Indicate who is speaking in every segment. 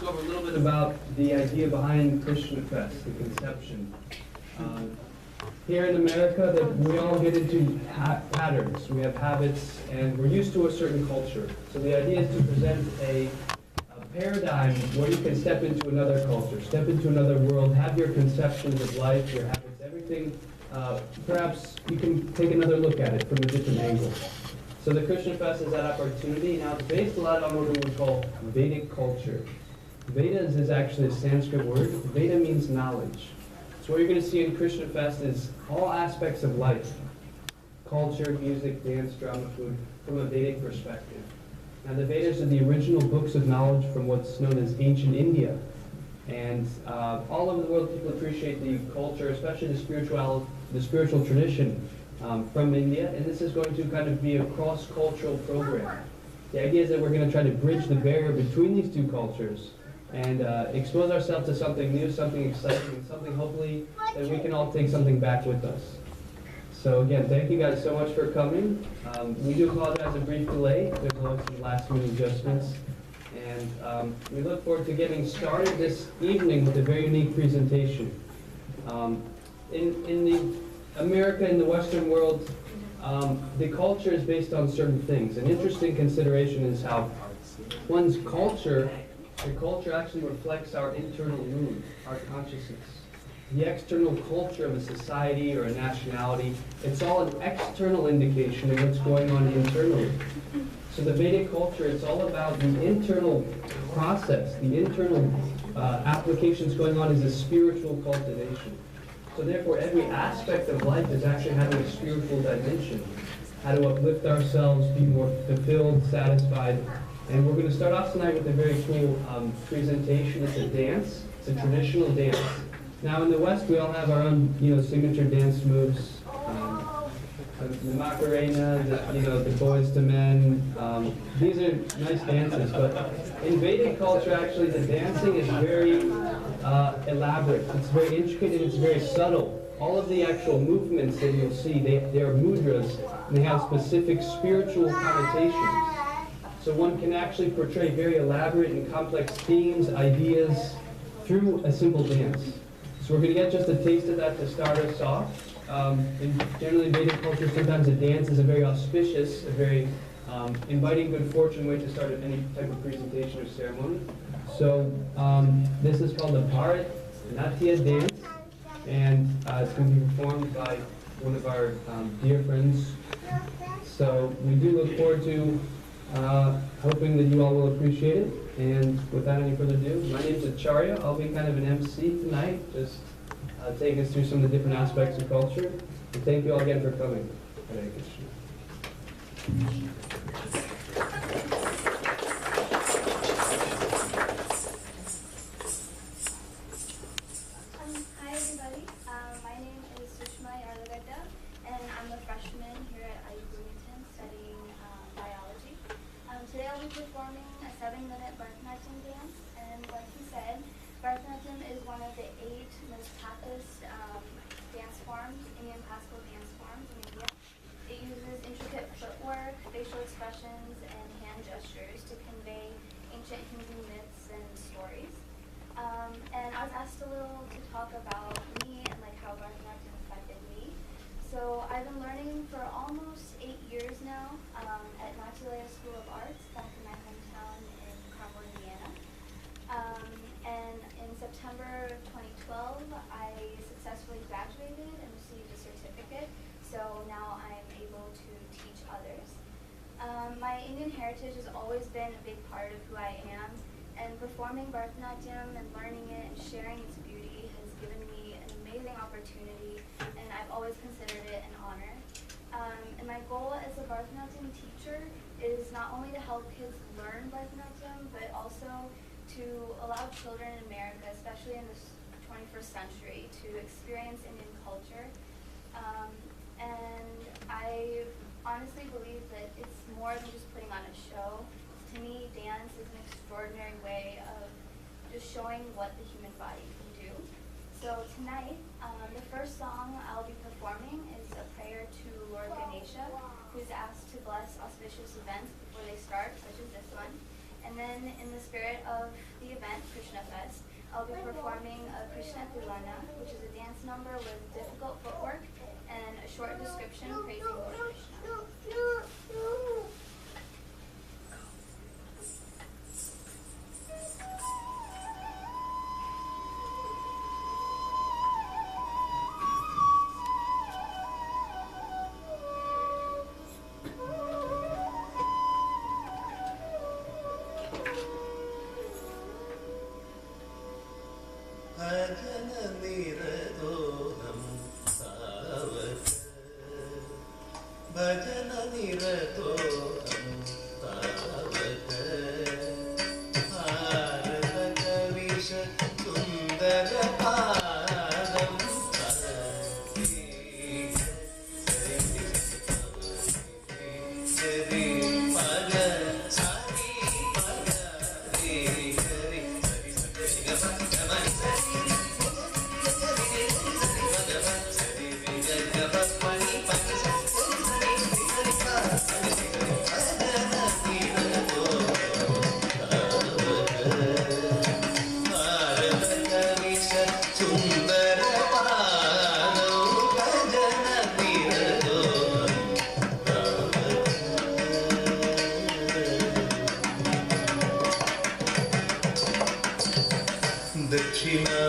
Speaker 1: over a little bit about the idea behind Krishna Fest, the conception. Here in America, that we all get into patterns. We have habits, and we're used to a certain culture. So the idea is to present a paradigm where you can step into another culture, step into another world, have your conceptions of life, your habits, everything. Perhaps you can take another look at it from a different angle. So the Krishna Fest is that opportunity. Now it's based a lot on what we would call Vedic culture. Vedas is actually a Sanskrit word. Veda means knowledge. So what you're going to see in Krishna Fest is all aspects of life. Culture, music, dance, drama, food, from a Vedic perspective. Now the Vedas are the original books of knowledge from what's known as ancient India. And all over the world people appreciate the culture, especially the spiritual tradition from India. And this is going to kind of be a cross-cultural program. The idea is that we're going to try to bridge the barrier between these two cultures and expose ourselves to something new, something exciting, something hopefully that we can all take something back with us. So again, thank you guys so much for coming. We do apologize a brief delay. There's always some last minute adjustments. And we look forward to getting started this evening with a very unique presentation. In the America, in the Western world, the culture is based on certain things. An interesting consideration is how one's culture, the culture actually reflects our internal mood, our consciousness. The external culture of a society or a nationality, it's all an external indication of what's going on internally. So the Vedic culture, it's all about the internal process, the internal applications going on is a spiritual cultivation. So therefore, every aspect of life is actually having a spiritual dimension. How to uplift ourselves, be more fulfilled, satisfied. And we're going to start off tonight with a very cool presentation. It's a dance. It's a traditional dance. Now in the West, we all have our own, signature dance moves. The Macarena, the Boys to Men. These are nice dances, but in Vedic culture, actually, the dancing is very elaborate. It's very intricate and it's very subtle. All of the actual movements that you'll see, they are mudras, and they have specific spiritual connotations. So one can actually portray very elaborate and complex themes, ideas, through a simple dance. So we're going to get just a taste of that to start us off. In generally Vedic culture, sometimes a dance is a very auspicious, a very inviting good fortune way to start any type of presentation or ceremony. So this is called the Bharat Natya dance, and it's going to be performed by one of our dear friends. So we do look forward to hoping that you all will appreciate it. And without any further ado, my name is Acharya. I'll be kind of an MC tonight, just take us through some of the different aspects of culture. And thank you all again for coming. Hare Krishna.
Speaker 2: Hi everybody, my name is Sushma Yarlagadda, and I'm a freshman here at Bloomington studying biology. Today I'll be performing a 7-minute Bharatanatyam dance, and like he said, Bharatanatyam is one of the 8 most toughest dance forms, Indian classical dance forms in India. It uses intricate footwork, facial expressions, and hand gestures to convey ancient Hindu myths and stories. And I was asked a little to talk about me and how Bharatanatyam affected me. So I've been learning for almost 8 years now at Natilaya School of Arts back in my hometown in Carmel, Indiana. And in September of 2012, I successfully graduated and received a certificate. So now I'm able to teach others. My Indian heritage has always been a big part of who I am, and performing Bharatanatyam and learning it and sharing its beauty has given me an amazing opportunity, and I've always considered it an honor. And my goal as a Bharatanatyam teacher is not only to help kids learn Bharatanatyam, but also to allow children in America, especially in this 21st century, to experience Indian culture. And I honestly believe that it's more than just putting on a show. To me, dance is an extraordinary way of just showing what the human body can do. So tonight, the first song I'll be performing is a prayer to Lord Ganesha, who's asked to bless auspicious events before they start, such as this one. And then in the spirit of the event, Krishna Krishna Fest. I'll be performing a Krishna which is a dance number with difficult footwork and a short description praising Lord Krishna.
Speaker 3: Jaya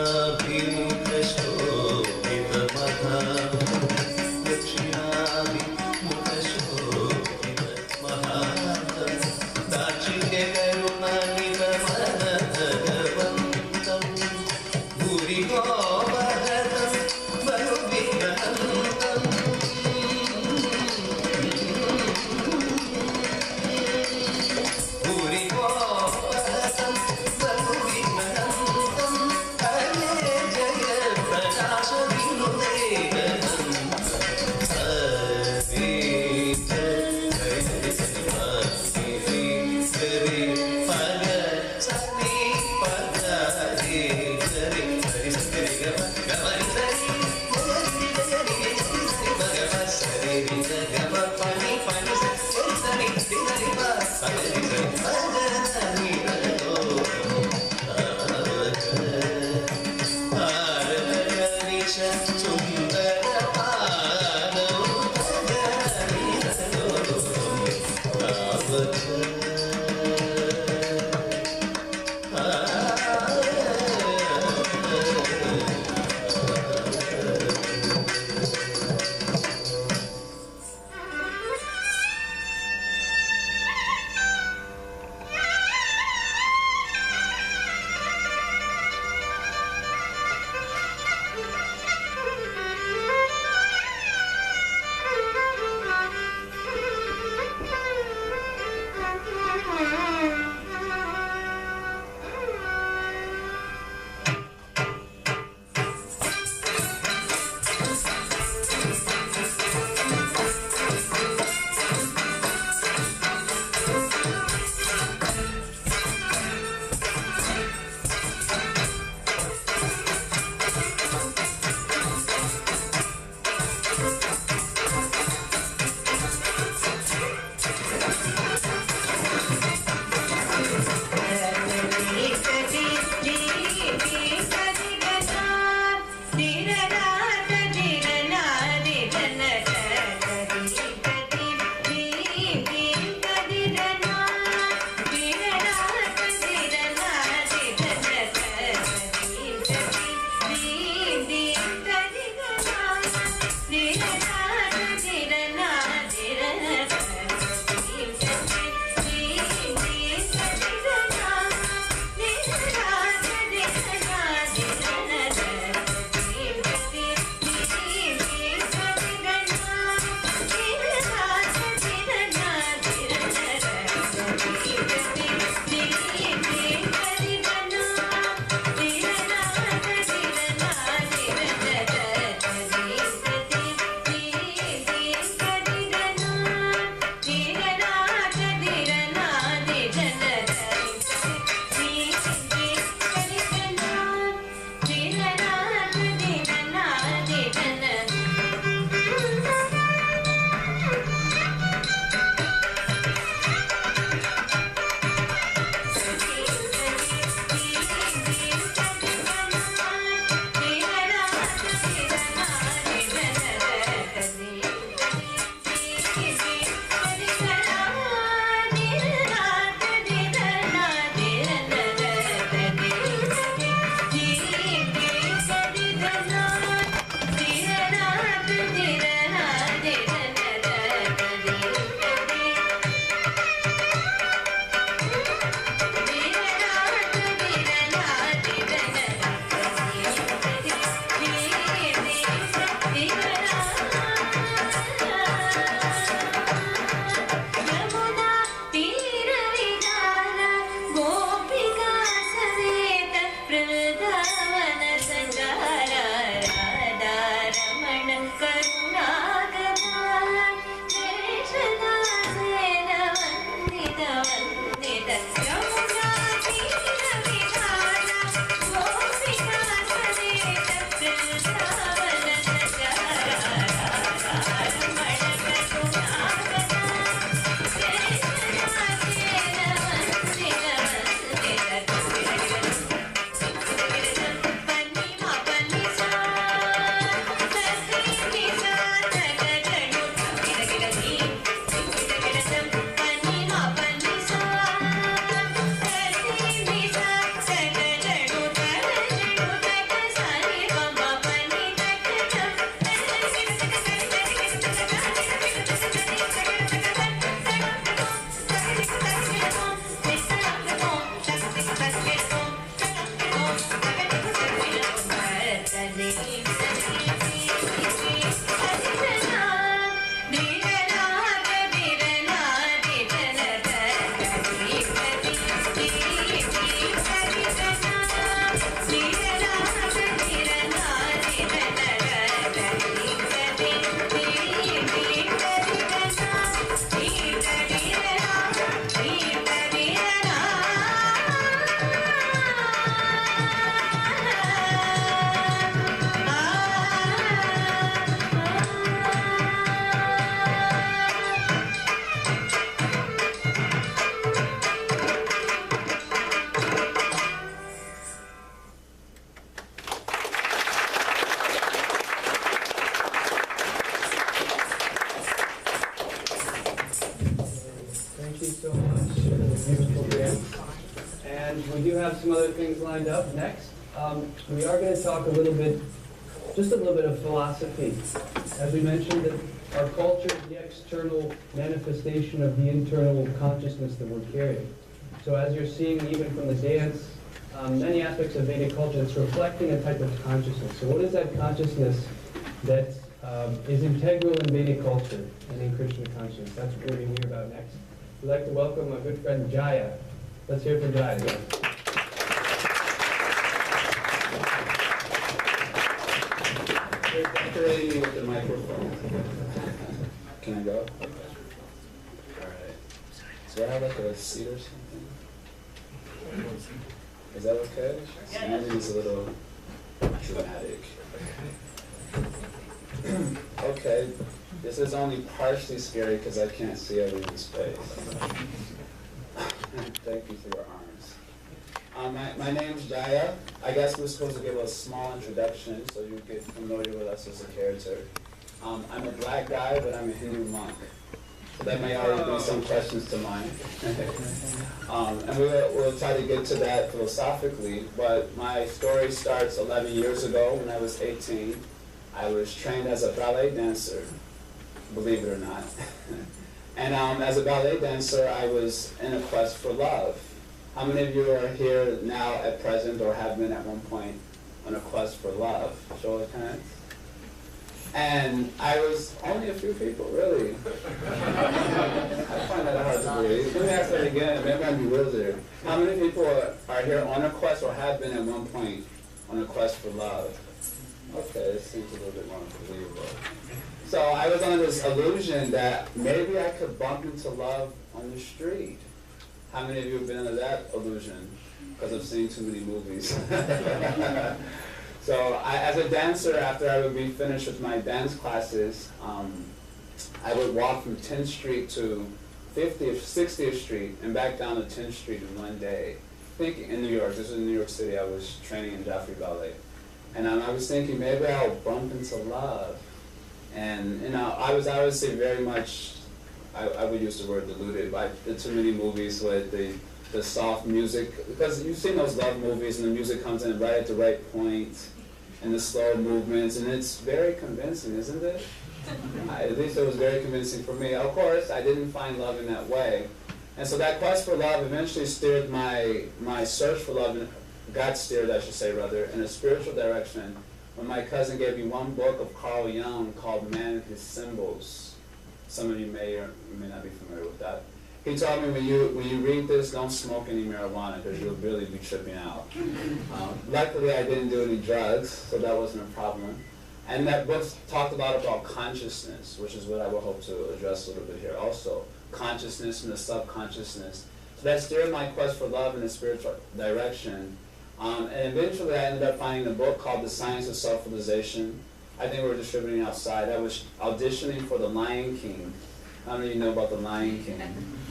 Speaker 1: Thank you so much for the beautiful dance. And we do have some other things lined up next. We are going to talk just a little bit of philosophy. As we mentioned, that our culture is the external manifestation of the internal consciousness that we're carrying. So as you're seeing even from the dance, many aspects of Vedic culture, it's reflecting a type of consciousness. So what is that consciousness that is integral in Vedic culture and in Krishna consciousness? That's what we're going to hear about next. We'd like to welcome my good friend Jaya. Let's hear from Jaya.
Speaker 3: They're decorating me with the microphone. Can I go? Alright. So I have like a seat or something? Is that okay? Maybe it's a little dramatic. Okay. This is only partially scary because I can't see everyone's face. Thank you for your arms. My name's Jaya. I guess we're supposed to give a small introduction so you get familiar with us as a character. I'm a black guy, but I'm a Hindu monk. So that may already bring some questions to mind. And we'll try to get to that philosophically, but my story starts 11 years ago when I was 18. I was trained as a ballet dancer, believe it or not. And as a ballet dancer, I was in a quest for love. How many of you are here now at present or have been at one point on a quest for love? Show of hands. And I was only a few people, really. I find that hard to believe. Let me ask that again. Maybe I'm bewildered. How many people are here on a quest or have been at one point on a quest for love? Okay, this seems a little bit more believable. So I was under this illusion that maybe I could bump into love on the street. How many of you have been under that illusion? Because I've seen too many movies. So as a dancer, after I would be finished with my dance classes, I would walk from 10th Street to 60th Street and back down to 10th Street in one day. Thinking in New York, this was in New York City, I was training in Joffrey Ballet. And I was thinking maybe I'll bump into love. And I was obviously very much, I would use the word deluded by the too many movies with the soft music, because you've seen those love movies and the music comes in right at the right point and the slow movements, and it's very convincing, isn't it? At least it was very convincing for me. Of course, I didn't find love in that way. And so that quest for love eventually steered my search for love, got steered, I should say rather, in a spiritual direction when my cousin gave me one book of Carl Jung called Man and His Symbols. Some of you may or may not be familiar with that. He told me, when you read this, don't smoke any marijuana because you'll really be tripping out. Luckily, I didn't do any drugs, so that wasn't a problem. And that book talked a lot about consciousness, which is what I will hope to address a little bit here also. Consciousness and the subconsciousness. So that steered my quest for love in a spiritual direction. And eventually I ended up finding a book called The Science of Self-Realization. I think we were distributing outside. I was auditioning for The Lion King. I don't know if you know about The Lion King.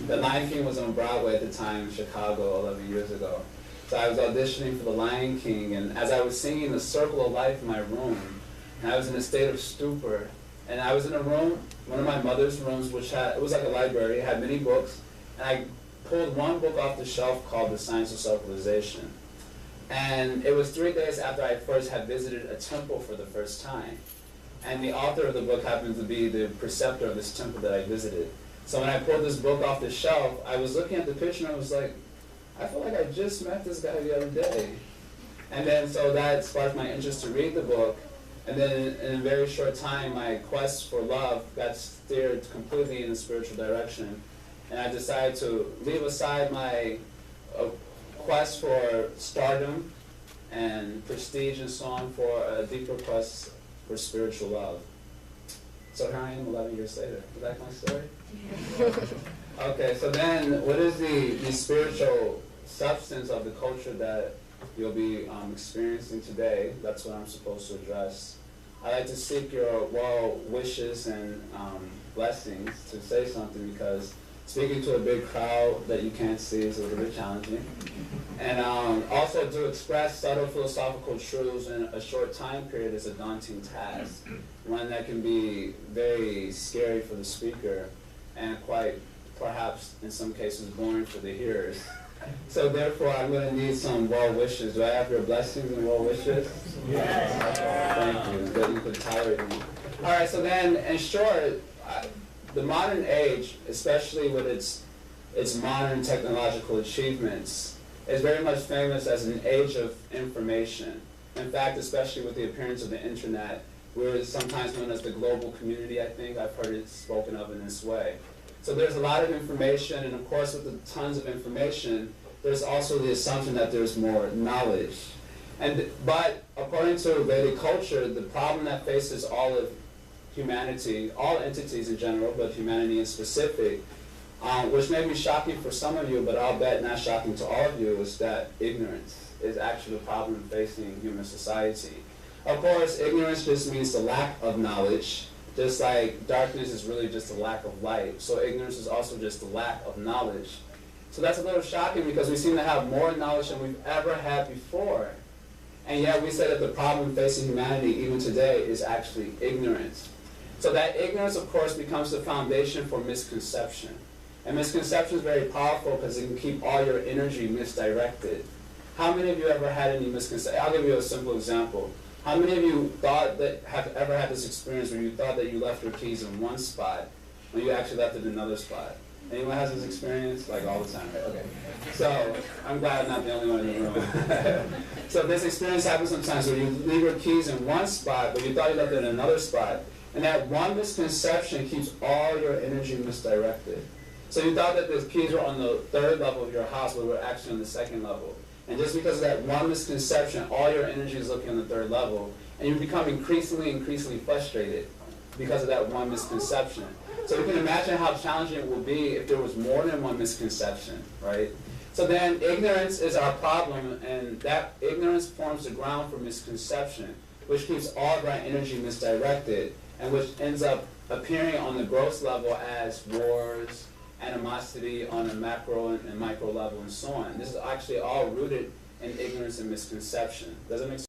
Speaker 3: The Lion King was on Broadway at the time in Chicago 11 years ago. So I was auditioning for The Lion King, and as I was singing The Circle of Life in my room, and I was in a state of stupor, and I was in a room, one of my mother's rooms, which had, it was like a library, it had many books, and I pulled one book off the shelf called The Science of Self-Realization. And it was 3 days after I first had visited a temple for the first time. And the author of the book happened to be the preceptor of this temple that I visited. So when I pulled this book off the shelf, I was looking at the picture and I was like, I feel like I just met this guy the other day. And then so that sparked my interest to read the book. And then in a very short time, my quest for love got steered completely in a spiritual direction. And I decided to leave aside my quest for stardom and prestige and so on for a deeper quest for spiritual love. So here I am 11 years later. Is that my story? Okay, so then what is the spiritual substance of the culture that you'll be experiencing today? That's what I'm supposed to address. I like to seek your well wishes and blessings to say something, because speaking to a big crowd that you can't see is a little bit challenging. And also to express subtle philosophical truths in a short time period is a daunting task, one that can be very scary for the speaker and quite, perhaps in some cases, boring for the hearers. So therefore, I'm going to need some well wishes. Do I have your blessings and well wishes? Yes. Thank you. That you could tolerate me. All right. So then, in short, the modern age, especially with its modern technological achievements, is very much famous as an age of information. In fact, especially with the appearance of the internet, we're sometimes known as the global community. I think I've heard it spoken of in this way. So there's a lot of information, and of course with the tons of information, there's also the assumption that there's more knowledge. But according to Vedic culture, the problem that faces all of humanity, all entities in general, but humanity in specific, which may be shocking for some of you, but I'll bet not shocking to all of you, is that ignorance is actually the problem facing human society. Of course, ignorance just means the lack of knowledge, just like darkness is really just a lack of light. So ignorance is also just the lack of knowledge. So that's a little shocking, because we seem to have more knowledge than we've ever had before. And yet we say that the problem facing humanity even today is actually ignorance. So that ignorance, of course, becomes the foundation for misconception. And misconception is very powerful because it can keep all your energy misdirected. How many of you ever had any misconception? I'll give you a simple example. How many of you have ever had this experience where you thought that you left your keys in one spot when you actually left it in another spot? Anyone has this experience? Like all the time, right? Okay. So I'm glad I'm not the only one in the room. So this experience happens sometimes where you leave your keys in one spot, but you thought you left it in another spot. And that one misconception keeps all your energy misdirected. So you thought that the keys were on the third level of your house, but were actually on the second level. And just because of that one misconception, all your energy is looking on the third level, and you become increasingly frustrated because of that one misconception. So you can imagine how challenging it will be if there was more than one misconception, right? So then ignorance is our problem, and that ignorance forms the ground for misconception, which keeps all of our energy misdirected, and which ends up appearing on the gross level as wars, animosity on a macro and micro level, and so on. This is actually all rooted in ignorance and misconception. Does it make sense?